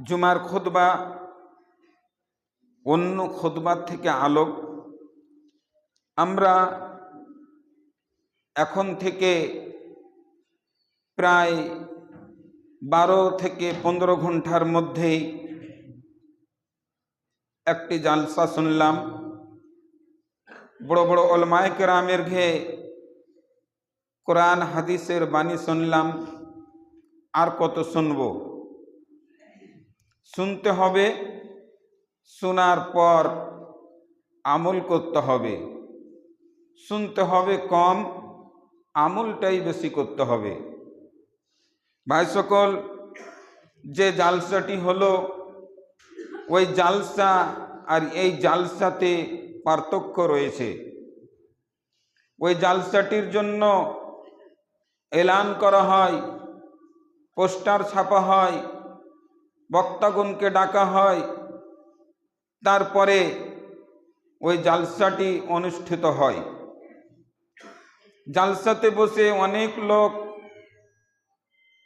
জুমার খুতবা অন্য খুতবার থেকে আলোক। আমরা এখন থেকে প্রায় 12 থেকে 15 ঘন্টার মধ্যেই একটি জালসা শুনলাম। বড় বড় উলামায়ে কেরামের ঘে কোরআন হাদিসের বাণী শুনলাম। আর কত শুনব? শুনতে হবে, শোনার পর আমল করতে হবে। শুনতে হবে কম, আমলটাই বেশি করতে হবে। ভাই সকল, যে জালসাটি হলো, ওই জালসা আর এই জালসাতে পার্থক্য রয়েছে। ওই জালসাটির জন্য এলান করা হয়, পোস্টার ছাপা হয়, বক্তাগণকে ডাকা হয়, তারপরে ওই জালসাটি অনুষ্ঠিত হয়। জালসাতে বসে অনেক লোক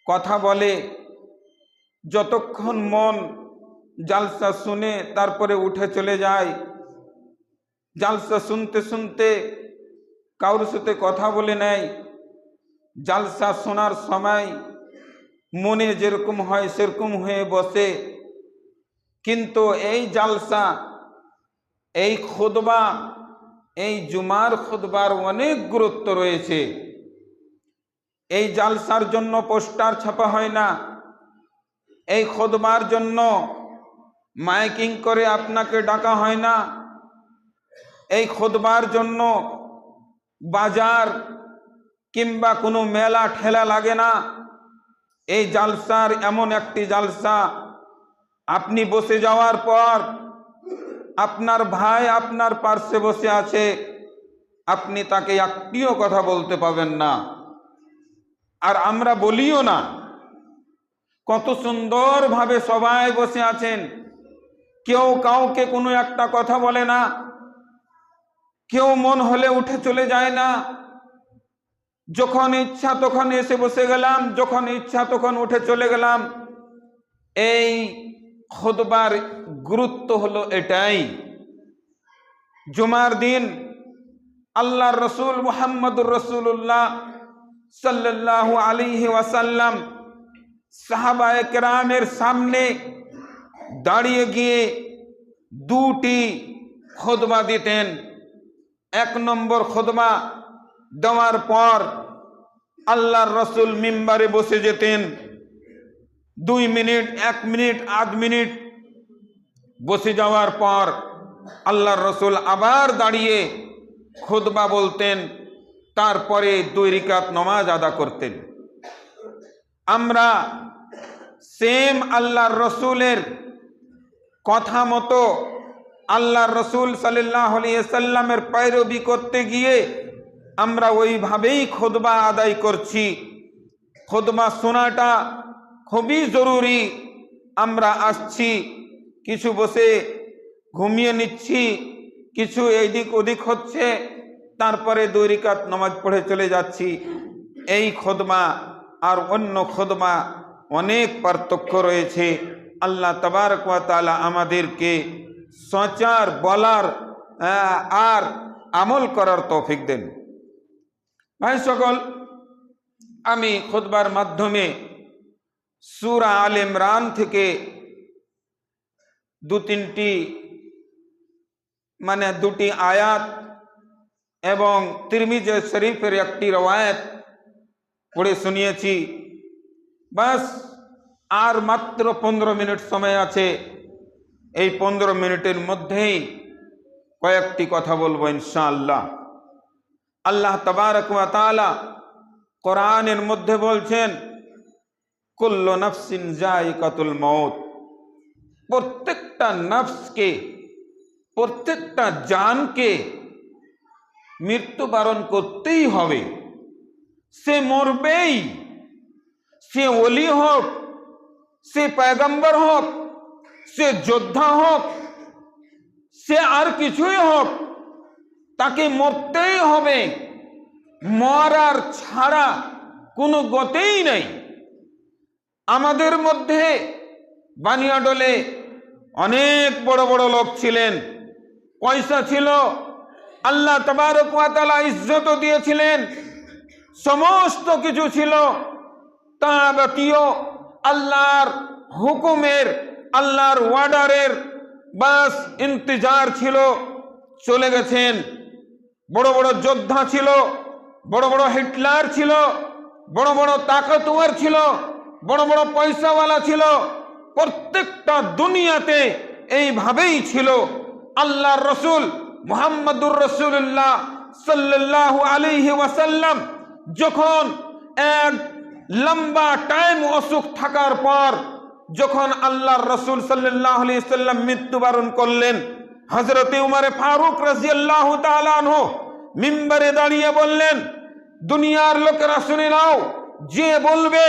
কথা বলে, যতক্ষণ মন জালসা শুনে তারপরে উঠে চলে যায়। জালসা শুনতে শুনতে কারোর সাথে কথা বলে নেয়। জালসা শোনার সময় মনে যেরকম হয় সেরকম হয়ে বসে। কিন্তু এই জালসা, এই খুতবা, এই জুমার খুতবার অনেক গুরুত্ব রয়েছে। এই জালসার জন্য পোস্টার ছাপা হয় না। এই খুতবার জন্য মাইকিং করে আপনাকে ডাকা হয় না। এই খুতবার জন্য বাজার কিংবা কোনো মেলা ঠেলা লাগে না। এই জালসার এমন একটি জালসা, আপনি বসে যাওয়ার পর আপনার ভাই আপনার পার্শ্বে বসে আছে, আপনি তাকে একটিও কথা বলতে পাবেন না। আর আমরা বলিও না। কত সুন্দরভাবে সবাই বসে আছেন, কেউ কাউকে কোনো একটা কথা বলে না, কেউ মন হলে উঠে চলে যায় না। যখন ইচ্ছা তখন এসে বসে গেলাম, যখন ইচ্ছা তখন উঠে চলে গেলাম। এই খুতবার গুরুত্ব হলো এটাই। জুমার দিন আল্লাহর রসুল মুহাম্মদুর রাসূলুল্লাহ সাল্লাল্লাহু আলাইহি ওয়াসাল্লাম সাহাবায়ে কেরামের সামনে দাঁড়িয়ে গিয়ে দুটি খুতবা দিতেন। 1 নম্বর খুতবা দেওয়ার পর আল্লাহর রসুল মিম্বারে বসে যেতেন। 2 মিনিট, 1 মিনিট, আধ মিনিট বসে যাওয়ার পর আল্লাহর রসুল আবার দাঁড়িয়ে খুতবা বলতেন। তারপরে 2 রাকাত নামাজ আদা করতেন। আমরা সেম আল্লাহর রসুলের কথা মতো আল্লাহর রসুল সাল্লাল্লাহু আলাইহি সাল্লামের पैरवी করতে গিয়ে আমরা ওইভাবেই খুতবা আদায় করছি। খুতবা শোনাটা খুবই জরুরি। আমরা আসছি, কিছু বসে ঘুমিয়ে নিচ্ছি, কিছু এইদিক ওদিক হচ্ছে, তারপরে 2 রাকাত নামাজ পড়ে চলে যাচ্ছি। এই খুতবা আর অন্য খুতবা অনেক পার্থক্য রয়েছে। আল্লাহ তাবারক ওয়া তাআলা আমাদেরকে সচার বলার আর আমল করার তৌফিক দেন। ভাই সকল, আমি খুতবার মাধ্যমে সূরা আলে ইমরান থেকে 2-3টি আয়াত এবং তিরমিজি শরীফের একটি রওয়ায়াত পড়ে শুনিয়েছি। বাস আর মাত্র 15 মিনিট সময় আছে। এই 15 মিনিটের মধ্যেই কয়েকটি কথা বলবো ইনশাআল্লাহ। আল্লাহ তাবারক ওয়া তাআলা কোরআনের মধ্যে বলছেন, কুল্লু নাফসিন যায়িকাতুল মউত। প্রত্যেকটা নফসকে, প্রত্যেকটা জানকে মৃত্যুবরণ করতেই হবে। সে মরবেই। সে ওলি হোক, সে পয়গম্বর হোক, সে যোদ্ধা হোক, সে আর কিছুই হোক, তাকে মরতেই হবে। মরার ছাড়া কোনো গতিই নেই। আমাদের মধ্যে বানিয়াডোলে অনেক বড় বড় লোক ছিলেন, পয়সা ছিল, আল্লাহ তাবারক ওয়া তাআলা ইজ্জত দিয়েছিলেন, সমস্ত কিছু ছিল। তাবতীয় আল্লাহর হুকুমের, আল্লাহর ওয়ার্ডারের বাস ইন্তজার ছিল, চলে গেছেন। বড় বড় যোদ্ধা ছিল, বড় বড় হিটলার ছিল, বড় বড় তাকতওয়ার ছিল, বড় বড় পয়সাওয়ালা ছিল। প্রত্যেকটা দুনিয়াতে এইভাবেই ছিল। আল্লাহর রসুল মুহাম্মদুর রাসূলুল্লাহ সাল্লাল্লাহু আলাইহি ওয়াসাল্লাম যখন এক লম্বা টাইম অসুখ থাকার পর যখন আল্লাহর রসুল সাল্লাল্লাহু আলাইহি ওয়াসাল্লাম মৃত্যুবরণ করলেন, হযরতে উমর ফারুক রাদিয়াল্লাহু তাআলা আনহু মিম্বরে দাঁড়িয়ে বললেন, দুনিয়ার লোকেরা শুনে নাও, যে বলবে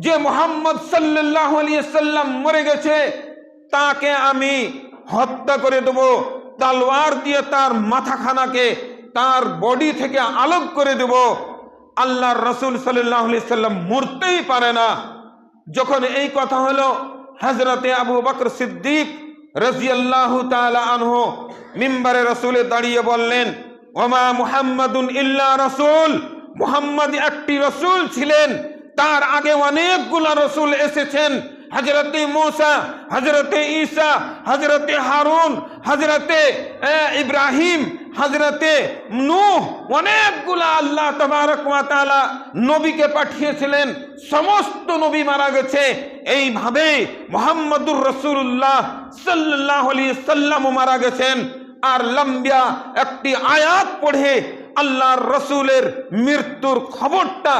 যে মুহাম্মদ সাল্লাল্লাহু আলাইহি ওয়াসাল্লাম মরে গেছে, তাকে আমি হত্যা করে দেব, তলোয়ার দিয়ে তার মাথাখানাকে তার বডি থেকে আলাদা করে দেব। আল্লাহর রাসূল সাল্লাল্লাহু আলাইহি ওয়াসাল্লাম মরতেই পারে না। যখন এই কথা হলো, হযরতে আবু বকর সিদ্দিক রাদিয়াল্লাহু তাআলা আনহু মিম্বরে রাসূলে দাঁড়িয়ে বললেন, ওমা মুহাম্মাদুন ইল্লা রাসূল, মুহাম্মদ একটি রাসূল ছিলেন, তার আগে অনেকগুলো রাসূল এসেছেন। হযরতে মূসা, হযরতে ঈসা, হযরতে হারুন, হযরতে ইব্রাহিম, হযরতে নূহ, অনেকগুলা আল্লাহ তাবারক ওয়া তাআলা নবীকে পাঠিয়েছিলেন। সমস্ত নবী মারা গেছে। এইভাবে মুহাম্মদুর রাসূলুল্লাহ সাল্লাল্লাহু আলাইহি ওয়াসাল্লাম মারা গেছেন। আর লম্বা একটি আয়াত পড়ে আল্লাহর রসুলের মৃত্যুর খবরটা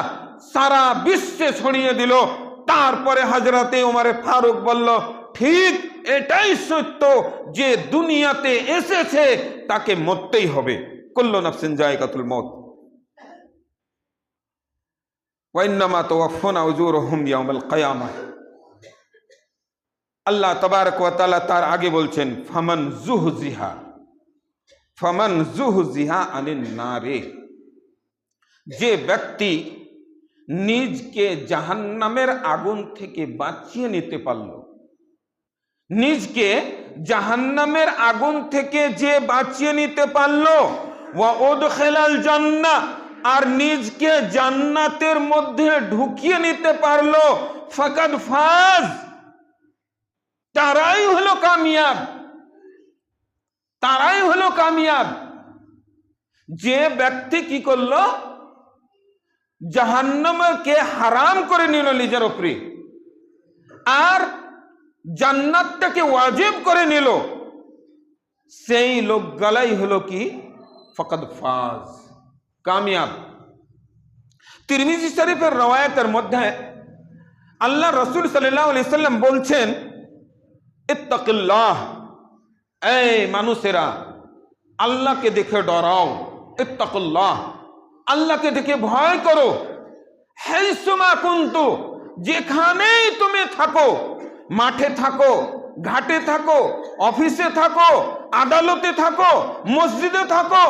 সারা বিশ্বে ছড়িয়ে দিল। তারপরে হযরতে উমর ফারুক বলল, ঠিক এটাই সত্য, যে দুনিয়াতে এসেছে তাকে মরতেই হবে। কুল্লু নাফসিন যায়কাতুল মউত ওয়া ইন্নামা তুওয়াফফাউনা উজুরহুম ইয়াওমাল কিয়ামাহ। আল্লাহ তাবারক ওয়া তাআলা তার আগে বলছেন, ফামান যুহজিহা আনিন নারে, যে ব্যক্তি নিজকে জাহান্নামের আগুন থেকে বাঁচিয়ে নিতে পারল, নিজকে জাহান্নামের আগুন থেকে যে বাঁচিয়ে নিতে পারল, ওয়া উদখিলাল জান্নাহ, আর নিজকে জান্নাতের মধ্যে ঢুকিয়ে নিতে পারল, ফাকাদ ফাজ, তারাই হলো কামিয়াব, তারাই হলো কামিয়াব। যে ব্যক্তি কি করলো, জাহান্নামকে হারাম করে নিল নিজের উপরে, আর জান্নাতটাকে ওয়াজিব করে নিল, সেই লোকগুলাই হলো কি ফাকাদ ফাজ, কামিয়াব। তিরমিজি শরীফের রওয়ায়াতের মধ্যে আল্লাহ রাসূল সাল্লাল্লাহু আলাইহি ওয়াসাল্লাম বলছেন, ইত্তাকিল্লাহ, এই মানুষেরা আল্লাহকে দেখে ডরাও, ইত্তাকুল্লাহ, আল্লাহকে দেখে ভয় করো। হাইসুমা কুনতু, যেখানেই তুমি থাকো, মাঠে থাকো, ঘাটে থাকো, অফিসে থাকো, আদালতে থাকো, মসজিদে থাকো,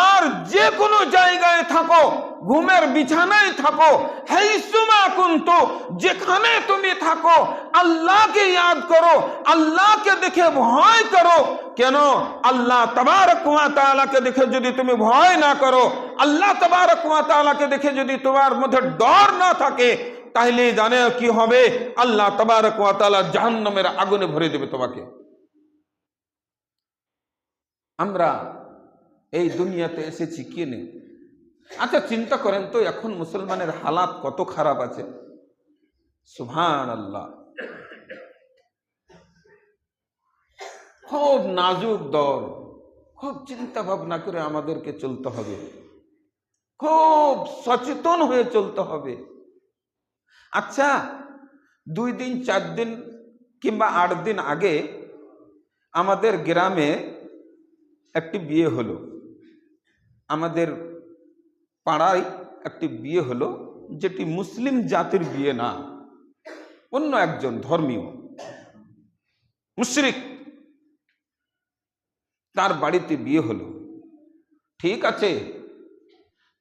আর যে কোনো জায়গায় থাকো, ঘুমের বিছানায় থাকো, হাইসুমা কুনতু, যেখানে তুমি থাকো আল্লাহকে ইয়াদ করো, আল্লাহকে দেখে ভয় করো। কেন? আল্লাহ তাবারক ওয়া তাআলাকে দেখে যদি তুমি ভয় না করো, আল্লাহ তাবারক ওয়া তাআলাকে দেখে যদি তোমার মধ্যে ডর না থাকে, তাহলে জানে কি হবে, আল্লাহ তাবারক ওয়া তাআলা জাহান্নামের আগুনে ভরে দেবে তোমাকে। আমরা এই দুনিয়াতে এসেছি কি নেই? আচ্ছা চিন্তা করেন তো, এখন মুসলমানের হালাত কত খারাপ আছে। সুবহানাল্লাহ, খুব নাজুক দর, খুব চিন্তা ভাবনা করে আমাদেরকে চলতে হবে, খুব সচেতন হয়ে চলতে হবে। আচ্ছা 2 দিন 4 দিন কিংবা 8 দিন আগে আমাদের গ্রামে একটি বিয়ে হলো, আমাদের পাড়ায় একটি বিয়ে হলো, যেটি মুসলিম জাতির বিয়ে না, অন্য একজন ধর্মীয় মুশরিক, তার বাড়িতে বিয়ে হলো। ঠিক আছে,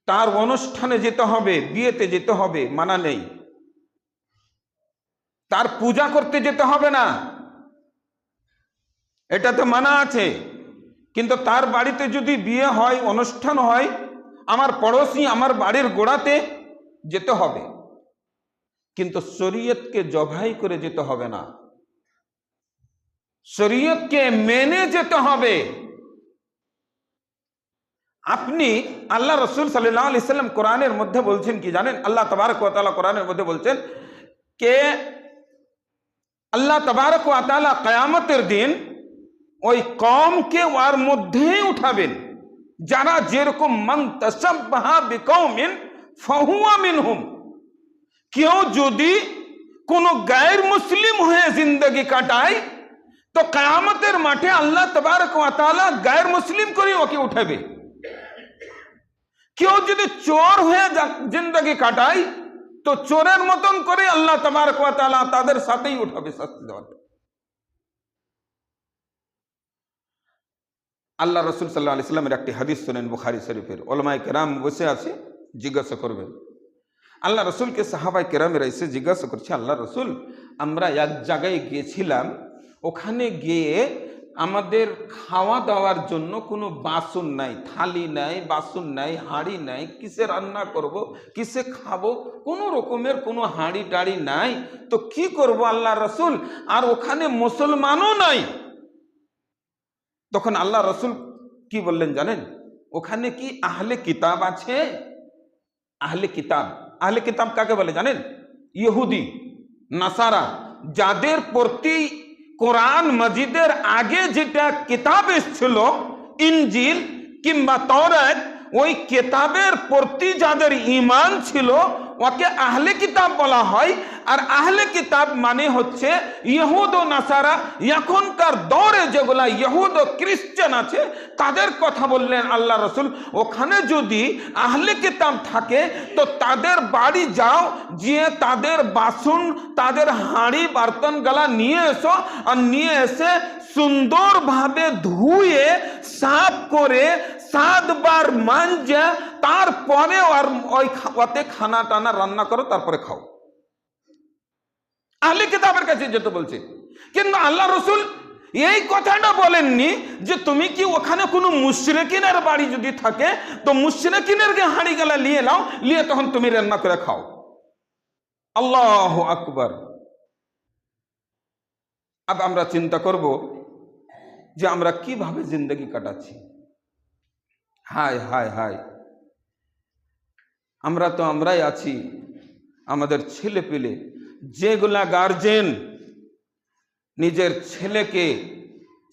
তার অনুষ্ঠানে যেতে হবে, বিয়েতে যেতে হবে, মানা নেই। তার পূজা করতে যেতে হবে না, এটা তো মানা আছে। কিন্তু তার বাড়িতে যদি বিয়ে হয়, অনুষ্ঠান হয়, আমার পড়োশি আমার বাড়ির গোড়াতে যেতে হবে, কিন্তু শরীয়তকে জবাই করে যেতে হবে না, শরীয়তকে মেনে যেতে হবে। আপনি আল্লাহ রসুল সাল্লাল্লাহু আলাইহি সাল্লাম কোরআনের মধ্যে বলছেন কি জানেন? আল্লাহ তাবারক ওয়া তাআলা কোরআনের মধ্যে বলছেন কে আল্লাহ তাবারক ওয়া তাআলা কিয়ামতের দিন ওই কওমকে ওর মধ্যেই উঠাবেন যারা যেরকম মান তাশাব্বাহা বিকওমিন ফাহুয়া মিনহুম। কেউ যদি কোনো গায়ের মুসলিম হয়ে জিন্দগি কাটায় তো কিয়ামতের মাঠে আল্লাহ তাবারক ওয়া তাআলা গায়ের মুসলিম করে ওকে উঠাবে। কেউ যদি চোর হয়ে জিন্দগি কাটায় তো চোরের মতন করে আল্লাহ তাবারক ওয়া তাআলা তাদের সাথেই উঠাবে শাস্তি দেওয়ার। আল্লাহ রসুল সাল্লাল্লাহু আলাইহি সাল্লামের একটি হাদিস শুনেন বুখারী শরীফের। উলামায়ে কেরাম বসে আছে, জিজ্ঞাসা করবেন। আল্লাহ রসুলকে সাহাবায়ে কেরামেরা এসে জিজ্ঞাসা করছে, আল্লাহ রসুল, আমরা এক জায়গায় গিয়েছিলাম, ওখানে গিয়ে আমাদের খাওয়া দাওয়ার জন্য কোনো বাসন নাই, থালি নাই, বাসন নাই, হাঁড়ি নাই, কিসে রান্না করব, কিসে খাবো, কোনো রকমের কোনো হাঁড়ি টাড়ি নাই, তো কি করব আল্লাহ রসুল? আর ওখানে মুসলমানও নাই। তখন আল্লাহ রসুল কি বললেন জানেন? ওখানে কি আহলে কিতাব আছে? আহলে কিতাব, আহলে কিতাব কাকে বলে জানেন? ইহুদি নাসারা, যাদের প্রতি কোরআন মাজিদের আগে যেটা কিতাব এসেছিল, ইনজিল কিংবা তাওরাত, ওই কিতাবের প্রতি যাদের ঈমান ছিল ওকে আহলে কিতাব বলা হয়। আর আহলে কিতাব মানে হচ্ছে ইহুদ ও নাসারা। এখনকার দৌরে যেগুলা ইহুদ ও খ্রিস্টান আছে তাদের কথা বললেন আল্লাহ রসুল। ওখানে যদি আহলে কিতাব থাকে তো তাদের বাড়ি যাও, গিয়ে তাদের বাসন, তাদের হাঁড়ি বার্তন গালা নিয়ে এসো, আর নিয়ে এসে সুন্দরভাবে ধুয়ে সাফ করে 7 বার মাঞ্জে তারপরে ওতে খানা টানা রান্না করো, তারপরে খাও। আহলে কিতাবের কাছে যেতে বলছে। কিন্তু আল্লাহ রসুল এই কথাটা বলেননি যে তুমি কি ওখানে কোনো মুশরিকিনের বাড়ি যদি থাকে তো মুশরিকিনের হাঁড়ি গেলা নিয়ে নাও, নিয়ে তখন তুমি রান্না করে খাও। আল্লাহু আকবার। আব আমরা চিন্তা করব যে আমরা কিভাবে জিন্দগি কাটাচ্ছি। হায় হায় হায়, আমরা তো আমরাই আছি, আমাদের ছেলে পেলে, যেগুলা গার্জেন নিজের ছেলেকে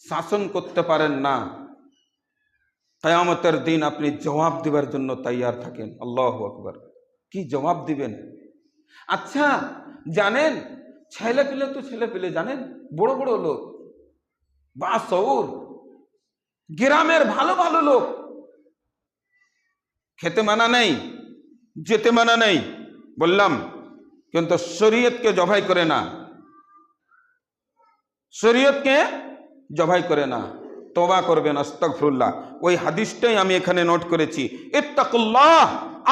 শাসন করতে পারেন না, কিয়ামতের দিন আপনি জবাব দেবার জন্য তৈয়ার থাকেন। আল্লাহু আকবার। কি জবাব দিবেন? আচ্ছা জানেন, ছেলে পেলে তো ছেলে পেলে জানেন, বড় বড় লোক, বাসৌর গ্রামের ভালো ভালো লোক, খেতে মানা নেই, যেতে মানা নেই বললাম, কিন্তু শরীয়তকে জবাই করে না, শরীয়তকে জবাই করে না। তওবা করবেন, আস্তাগফিরুল্লাহ। ওই হাদিসটাই আমি এখানে নোট করেছি। ইত্তাকুল্লাহ,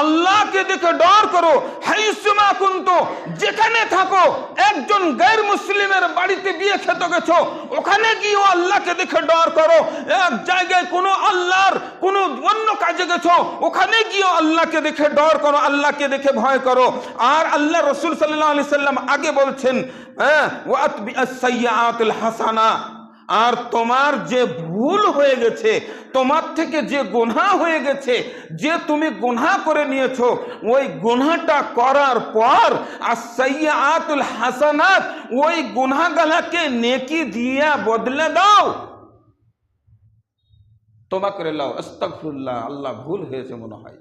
আল্লাহকে দেখে ডর করো। হাইসুমা কুনতু, যেখানে থাকো। একজন গায়র মুসলিমের বাড়িতে বিয়ে খেতে গেছো, ওখানে গিয়েও আল্লাহকে দেখে ডর করো। এক জায়গায় কোনো আল্লাহর কোনো অন্য কাজে গেছো, ওখানে গিয়েও আল্লাহকে দেখে ডর করো, আল্লাহকে দেখে ভয় করো। আর আল্লাহ রাসূল সাল্লাল্লাহু আলাইহি সাল্লাম আগে বলছেন, ওয়াতবিআস সাইয়্যাতুল হাসানা, আর তোমার যে ভুল হয়ে গেছে, তোমার থেকে যে গুনাহ হয়ে গেছে, যে তুমি গুনাহ করে নিয়েছো, ওই গুনাহটা করার পর as-সাইয়্যাতুল হাসানাত, ওই গুনাহগুলোকে নেকি দিয়ে বদলে দাও, তওবা করে নাও। আস্তাগফিরুল্লাহ, আল্লাহ ভুল হয়েছে মনে হয়,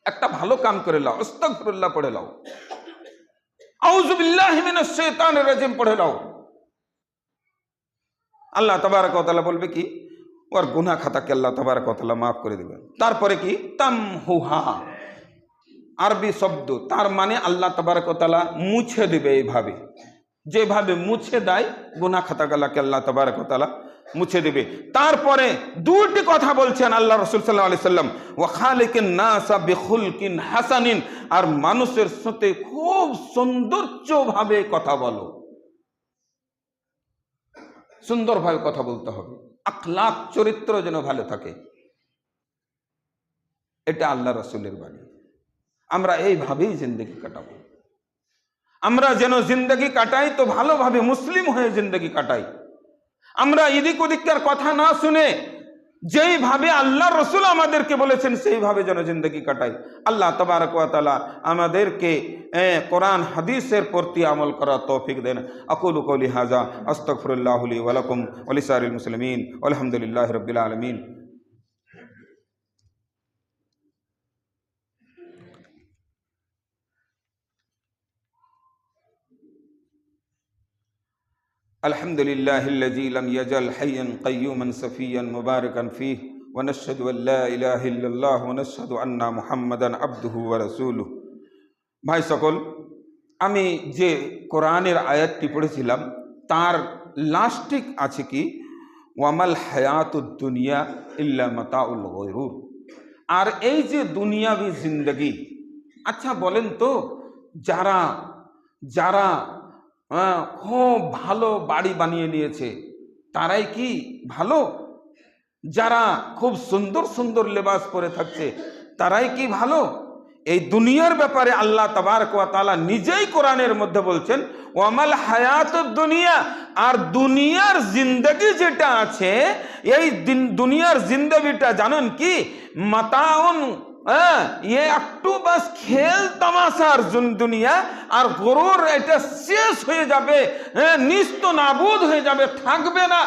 একটা ভালো কাম করে নাও, আস্তাগফিরুল্লাহ পড়ে নাও, আউযু বিল্লাহি মিনাশ শাইতানির রাজিম পড়ে নাও। আল্লাহ তাবারক ওয়া তাআলা বলবে কি, ওর গুনাহ খাতাকে আল্লাহ তাবারক ওয়া তাআলা মাফ করে দিবেন। তারপরে কি, তামহুহা, আরবি শব্দ, তার মানে আল্লাহ তাবারক ওয়া তাআলা মুছে দিবে। এইভাবে যেভাবে মুছে দেয় গুনাহ খাতাগুলোকে আল্লাহ তাবারক ওয়া তাআলা মুছে দেবে। তারপরে দুটি কথা বলছেন আল্লাহ রাসূল সাল্লাল্লাহু আলাইহি সাল্লাম, ওয়া খালিকিন নাসা বিখুলকিন হাসানিন, আর মানুষের সাথে খুব সৌন্দর্যভাবে কথা বলো, সুন্দরভাবে কথা বলতে হবে, আখলাক চরিত্র যেন ভালো থাকে। এটা আল্লাহ রাসূলের বাণী। আমরা এইভাবেই জিন্দেগি কাটাবো। আমরা যেন জিন্দেগি কাটাই তো ভালোভাবে, মুসলিম হয়ে জিন্দেগি কাটাই। আমরা এদিক ওদিককার কথা না শুনে যেইভাবে আল্লাহ রসুল আমাদেরকে বলেছেন সেইভাবে যেন জিন্দেগি কাটাই। আল্লাহ তাবারক ওয়া তাআলা আমাদেরকে কোরআন হাদিসের প্রতি আমল করার তৌফিক দেন। আকুলু কওলি হাযা আস্তাগফিরুল্লাহ লি ওয়া লাকুম ওয়া লিসাইরিল মুসলিমিন আলহামদুলিল্লাহি রাব্বিল আলামিন। الحمد لله الذي لم يزل حيا قيوما سفيا مباركا فيه ونشهد أن لا إله إلا الله ونشهد أن محمدا عبده ورسوله। ভাই সকল, আমি যে কোরআনের আয়াতটি পড়েছিলাম তার লাস্টিক আছে কি, ওয়ামাল হায়াতুদ দুনিয়া ইল্লা মাতাউল গুরুর। আর এই যে দুনিয়াবি জিন্দগি, আচ্ছা বলেন তো, যারা যারা খুব ভালো বাড়ি বানিয়ে নিয়েছে তারাই কি ভালো? যারা খুব সুন্দর সুন্দর লেবাস পরে থাকছে তারাই কি ভালো? এই দুনিয়ার ব্যাপারে আল্লাহ তাবারক ওয়া তাআলা নিজেই কোরআনের মধ্যে বলছেন ওয়ামাল হায়াতুদ দুনিয়া। আর দুনিয়ার জিন্দগি যেটা আছে, এই দুনিয়ার জিন্দগিটা জানেন কি, মাতাউন, ये একটু বাস খেল তামাশার দুনিয়া, আর গরুর এটা শেষ হয়ে যাবে, নিস্ত নাবুদ হয়ে যাবে, থাকবে না।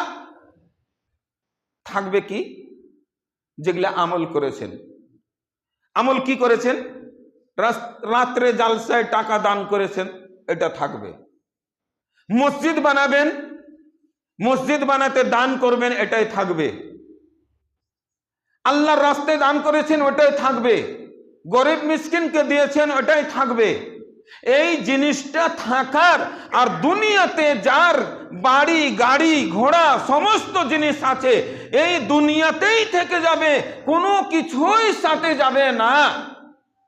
থাকবে কি? যেগুলা আমল করেছেন। আমল কি করেছেন? রাত্রে জালসায় টাকা দান করেছেন, এটা থাকবে। মসজিদ বানাবেন, মসজিদ বানাতে দান করবেন, এটাই থাকবে। আল্লাহর রাস্তায় দান করেছেন, ওটাই থাকবে। গরিব মিসকিনকে দিয়েছেন, ওটাই থাকবে। এই জিনিসটা থাকার, আর দুনিয়াতে যার বাড়ি গাড়ি ঘোড়া সমস্ত জিনিস আছে, এই দুনিয়াতেই থেকে যাবে, কোনো কিছুই সাথে যাবে না।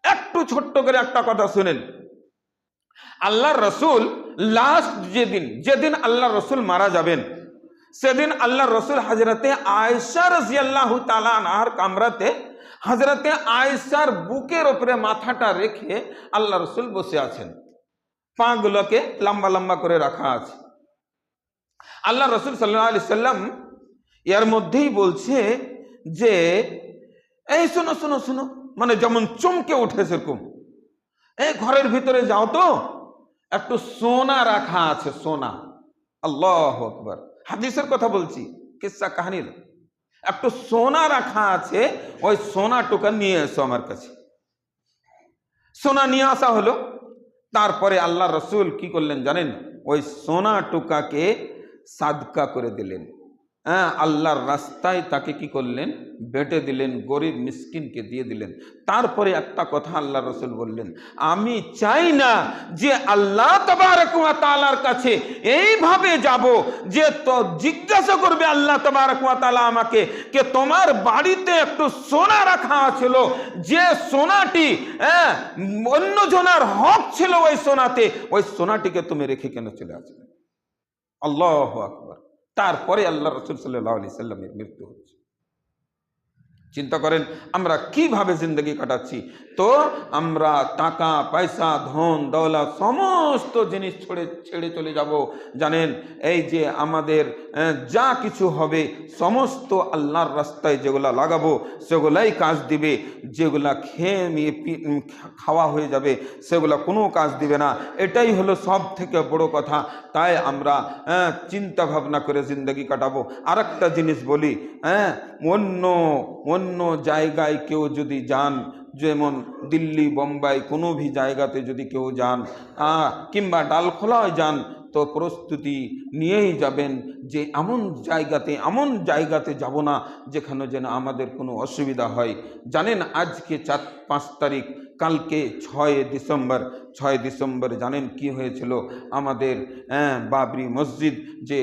একটু ছোট্ট করে একটা কথা শুনেন। আল্লাহর রসুল লাস্ট যেদিন আল্লাহর রসুল মারা যাবেন, সেদিন আল্লাহ রসুল হজরতে আয়েশা রাদিয়াল্লাহু তাআলা আনহার কামরাতে হজরতে আয়েশার বুকের উপরে মাথাটা রেখে আল্লাহ রসুল বসে আছেন, পাগুলোকে লম্বা লম্বা করে রাখা আছে। আল্লাহ রসুল সাল্লাল্লাহু আলাইহি সাল্লাম এর মধ্যেই বলছে যে এই শোনো শোনো শোনো, মানে যেমন চমকে উঠে সেরকম, এই ঘরের ভিতরে যাও তো, একটু সোনা রাখা আছে, সোনা। আল্লাহু আকবার, হাদিসের কথা বলছি, কিসসা কাহিনী। একটু সোনা রাখা আছে, ওই সোনা টুকা নিয়ে এসো আমার কাছে। সোনা নিয়ে আসা হলো। তারপরে আল্লাহ রসুল কি করলেন জানেন? ওই সোনা টুকাকে সাদকা করে দিলেন। আল্লাহর রাস্তায় তাকে কি করলেন? বেটে দিলেন, গরিব মিসকিনকে দিয়ে দিলেন। তারপরে একটা কথা আল্লাহ রসুল বললেন, আমি চাই না যে আল্লাহ তাবারক ওয়া তাআলার কাছে এইভাবে যাব যে তো জিজ্ঞাসা করবে আল্লাহ তাবারক ওয়া তাআলা আমাকে, কে তোমার বাড়িতে একটু সোনা রাখা ছিল, যে সোনাটি অন্যজনের হক ছিল, ওই সোনাতে, ওই সোনাটিকে তুমি রেখে কেন চলে আসবে? আল্লাহু আকবার। তারপরে আল্লাহ রাসূল সাল্লাল্লাহু আলাইহি সাল্লামের মৃত্যু হচ্ছে। চিন্তা করেন আমরা কিভাবে জিন্দগি কাটাচ্ছি। তো আমরা টাকা পয়সা ধন দৌলত সমস্ত জিনিস ছেড়ে চলে যাব। জানেন, এই যে আমাদের যা কিছু হবে সমস্ত আল্লাহর রাস্তায় যেগুলা লাগাবো সেগুলাই কাজ দিবে, যেগুলা খেয়ে খাওয়া হয়ে যাবে সেগুলা কোনো কাজ দিবে না। এটাই হলো সব থেকে বড় কথা। তাই আমরা চিন্তা ভাবনা করে জিন্দগি কাটাবো। আর একটা জিনিস বলি, অন্য জায়গায় কেউ যদি যান, যেমন দিল্লি বোম্বাই কোনো ভি জায়গাতে যদি কেউ যান, কিংবা ডালখোলায় যান, তো প্রস্তুতি নিয়েই যাবেন যে এমন জায়গাতে যাব না যেখানে যেন আমাদের কোনো অসুবিধা হয়। জানেন, আজকে 5 তারিখ, কালকে 6 ডিসেম্বর জানেন কি হয়েছিল? আমাদের বাবরি মসজিদ যে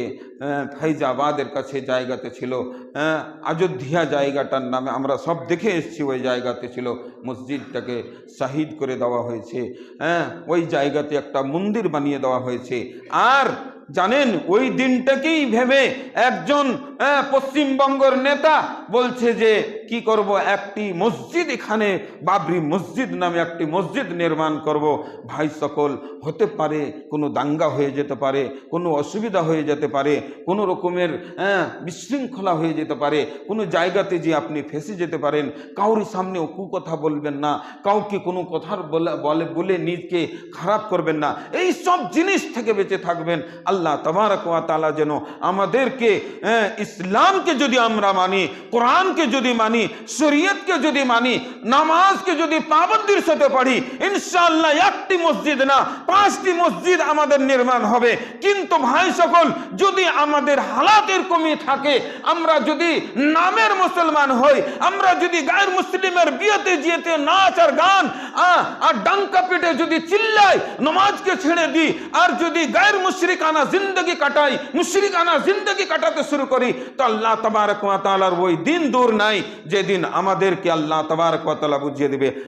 ফৈজাবাদের কাছে জায়গাতে ছিল, অযোধ্যা জায়গাটার নামে আমরা সব দেখে এসেছি, ওই জায়গাতে ছিল, মসজিদটাকে শহীদ করে দেওয়া হয়েছে। ওই জায়গাতে একটা মন্দির বানিয়ে দেওয়া হয়েছে। আর জানেন ওই দিনটাকেই ভেবে একজন পশ্চিমবঙ্গের নেতা বলছে যে কি করব, একটি মসজিদ এখানে বাবরি মসজিদ নামে একটি মসজিদ নির্মাণ করব। ভাই সকল, হতে পারে কোনো দাঙ্গা হয়ে যেতে পারে, কোনো অসুবিধা হয়ে যেতে পারে, কোনো রকমের বিশৃঙ্খলা হয়ে যেতে পারে, কোনো জায়গাতে যে আপনি ফেঁসে যেতে পারেন। কাউরি সামনে কুকথা বলবেন না, কাউকে কোনো কথার বলে নিজকে খারাপ করবেন না। এই সব জিনিস থেকে বেঁচে থাকবেন। আল্লাহ তাবারক ওয়া তাআলা যেন আমাদেরকে ইসলামকে যদি আমরা মানি, কোরআনকে যদি মানি, শরীয়তকে যদি মানি, নামাজকে যদি পাবন্দির সাথে পড়ি, ইনশাআল্লাহ একটি মসজিদ না 5টি মসজিদ আমাদের নির্মাণ হবে। কিন্তু ভাই সকল, যদি আমাদের হালাত এরকমই থাকে, আমরা যদি নামের মুসলমান হই, আমরা যদি গায়ের মুসলিমের বিয়েতে জিয়েতে নাচ আর গান আর ডাঙ্কা পেটে যদি চিল্লাই, নামাজকে ছেড়ে দিই, আর যদি গায়ের মুশরিকানা জিন্দগি কাটাই, মুশরিকানা জিন্দগি কাটাতে শুরু করি, তো আল্লাহ তাবারক ওয়া তাআলার ওই দিন দূর নাই যেদিন আমাদেরকে আল্লাহ তাবারক ওয়া তাআলা বুঝিয়ে দিবে।